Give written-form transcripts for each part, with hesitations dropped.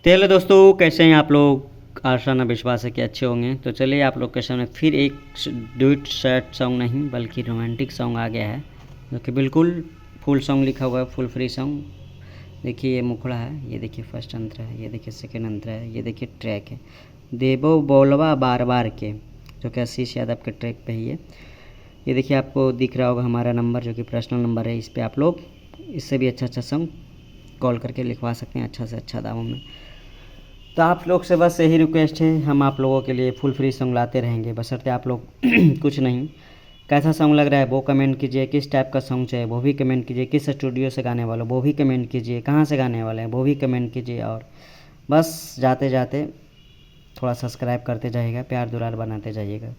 Hello दोस्तों, कैसे हैं आप लोग। आशा ना विश्वास है कि अच्छे होंगे। तो चलिए आप लोग के सामने फिर एक ड्यूट सैड सॉन्ग नहीं बल्कि रोमांटिक सॉन्ग आ गया है, जो कि बिल्कुल फुल सॉन्ग लिखा हुआ है, फुल फ्री सॉन्ग। देखिए ये मुखड़ा है, ये देखिए फर्स्ट अंतरा है, ये देखिए सेकेंड अंतरा है, ये देखिए ट्रैक है देवो बोलवा बार बार के, जो कि आशीष यादव के ट्रैक पे ही है। ये देखिए आपको दिख रहा होगा हमारा नंबर, जो कि पर्सनल नंबर है। इस पर आप लोग इससे भी अच्छा सॉन्ग कॉल करके लिखवा सकते हैं, अच्छा से अच्छा दामों में। तो आप लोग से बस यही रिक्वेस्ट है, हम आप लोगों के लिए फुल फ्री सॉन्ग लाते रहेंगे, बशर्ते आप लोग कुछ नहीं, कैसा सॉन्ग लग रहा है वो कमेंट कीजिए, किस टाइप का सॉन्ग चाहिए वो भी कमेंट कीजिए, किस स्टूडियो से गाने वाले वो भी कमेंट कीजिए, कहाँ से गाने वाले हैं वो भी कमेंट कीजिए। और बस जाते जाते थोड़ा सब्सक्राइब करते जाइएगा, प्यार दुलार बनाते जाइएगा।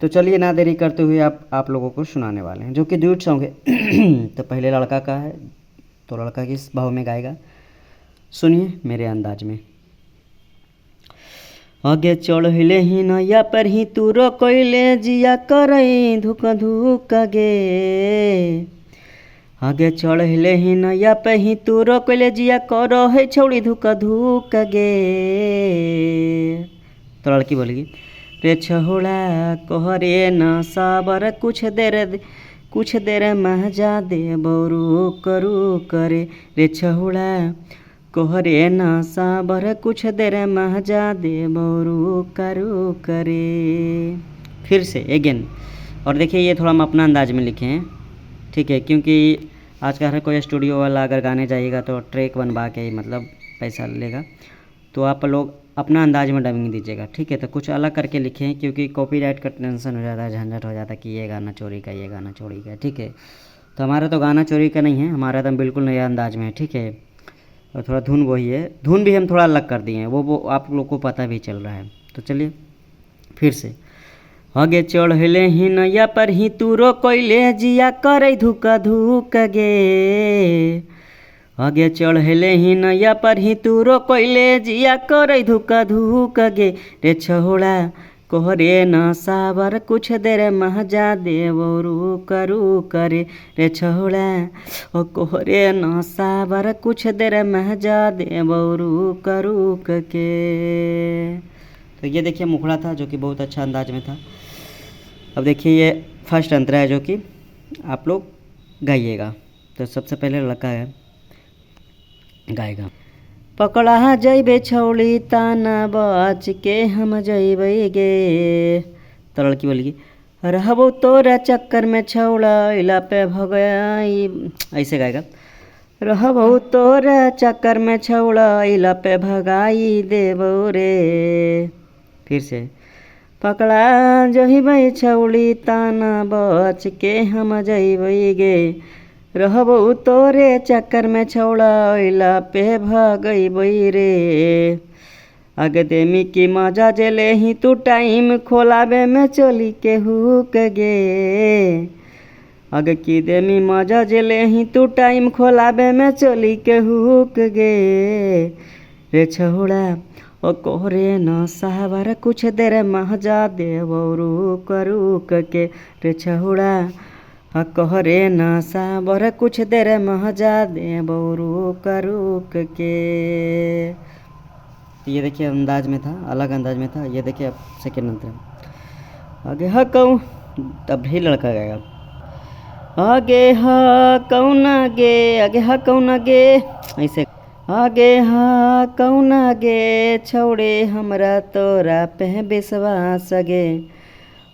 तो चलिए ना देरी करते हुए आप लोगों को सुनाने वाले हैं, जो कि ड्यूट सॉन्ग है। तो पहले लड़का का है, तो लड़का किस भाव में गाएगा सुनिए मेरे अंदाज में। आगे चढ़ले ही नैया पर ही तू रोकले जिया करई धुक धुक गे। आगे चढ़ले ही नैया पे ही तू रोकले जिया कर है छौड़ी धुक धुक गे। तो लड़की बोलेगी रे छहोड़ा कोहरे न साबर कुछ देर महजा दे बरू करू करे। रे छहोड़ा कोहरे न साबर कुछ देर महजा दे बरू करू करे। फिर से अगेन। और देखिए ये थोड़ा हम अपना अंदाज में लिखे हैं, ठीक है, क्योंकि आज का हर कोई स्टूडियो वाला अगर गाने जाइएगा तो ट्रैक बनवा के मतलब पैसा लेगा। तो आप लोग अपना अंदाज में डबिंग दीजिएगा, ठीक है। तो कुछ अलग करके लिखें, क्योंकि कॉपीराइट का टेंशन हो जाता है, झंझट हो जाता है कि ये गाना चोरी का, ये गाना चोरी का, ठीक है। तो हमारा तो गाना चोरी का नहीं है, हमारा तो बिल्कुल नया अंदाज में है, ठीक है। और थोड़ा धुन वही है, धुन भी हम थोड़ा अलग कर दिए हैं, वो आप लोग को पता भी चल रहा है। तो चलिए फिर से। आगे चढ़ले ही नैया पर ही तू रोकले जिया करे धुक धुक गे। आगे चढ़ले ही नैया पर ही तू रोकले जिया करे धुक धुक गे। रे छहोड़ा कोहरे न साबर कुछ देर महजा देवरू करू करे। रे छहोड़ा ओ कोहरे न साबर कुछ देर महजा देवरू करू के। तो ये देखिए मुखड़ा था, जो कि बहुत अच्छा अंदाज में था। अब देखिए ये फर्स्ट अंतरा है, जो कि आप लोग गाइएगा। तो सबसे पहले लड़का है गाएगा। पकड़ा जैबे छौड़ी ताना बच के हम जैबे गे। तो लड़की बोलेगी रहबो तोरा चक्कर में छौड़ा इला पे भगाई, ऐसे गाएगा। रहबो तोरा चक्कर में छौड़ा इला पे भगाई देबो रे। फिर से पकड़ा जइबै छौड़ी ताना बच के हम जइबै गे। रहबो तोरे चक्कर में छौड़ा ओइला पे भगइबै रे। आगे देमी की मजा जेले ही तू टाइम खोलाबे में चली के हुक गे। आगे की देमी मजा जेले ही तू टाइम खोलाबे में चली के हुक गे। रे छौड़ा ओ कोहरे न साबर कुछ देर महजा देवरू करू के। रे छौड़ा कोहरे न साबर कुछ देर महजा देवरू करू के। ये देखिए अंदाज में था, अलग अंदाज में था। ये देखिए अब सेकेंड अंतर आगे हा कहूँ, तब भी लड़का गाएगा। आगे हा कौना गे, आगे हा कौना गे, ऐसे। आगे हा कौना गे छौड़े हमरा तोरा पे विश्वास गे।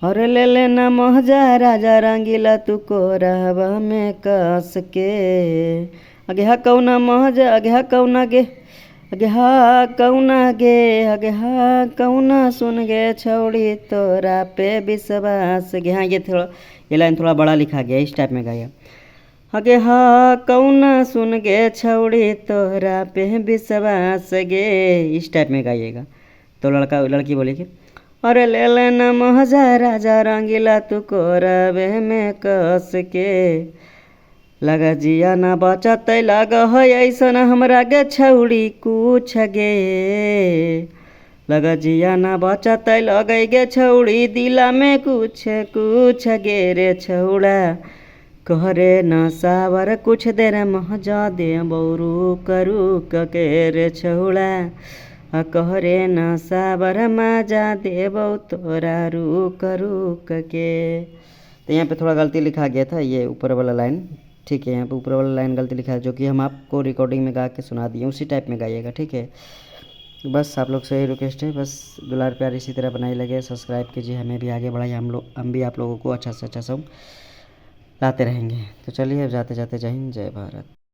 और ले लेना महजा राजा रंगीला तू को रहबा में कस के। आगे हा कौना महजा, आगे हा कौना गे, आगे हा कौना गे, आगे हा कौना सुन गे छौड़ी तोरा पे विश्वास गे। हाँ ये लाइन थोड़ा बड़ा लिखा गया, इस टाइप में गाया। आगे हा कौना सुन गे छौड़ी तोरा पे विश्वास गे, इस टाइप में गाइएगा। तो लड़की बोलेगी अरे ले लेना महजा राजा रंगीला तू को रबे में कस के। लगा जिया ना बचत लग है ऐसा हमरा गे छौड़ी कुछ गे। लगा जिया ना बचत लगे गे छौड़ी दिला में कुछ कुछ गे। रे छौड़ा कहरे न साबर कुछ देर महजा दे रुक रुक के रे छहुड़ा कहरे न साबर मजा देबौ तोरा रुक रुक के। तो यहाँ पे थोड़ा गलती लिखा गया था, ये ऊपर वाला लाइन, ठीक है, यहाँ पे ऊपर वाला लाइन गलती लिखा है, जो कि हम आपको रिकॉर्डिंग में गा के सुना दिए, उसी टाइप में गाइएगा, ठीक है। बस आप लोग से यही रिक्वेस्ट है, बस दुलार प्यार इसी तरह बनाई लगे, सब्सक्राइब कीजिए, हमें भी आगे बढ़ाइए, हम भी आप लोगों को अच्छा से अच्छा सॉन्ग लाते रहेंगे। तो चलिए अब जाते जाते जय हिंद जय भारत।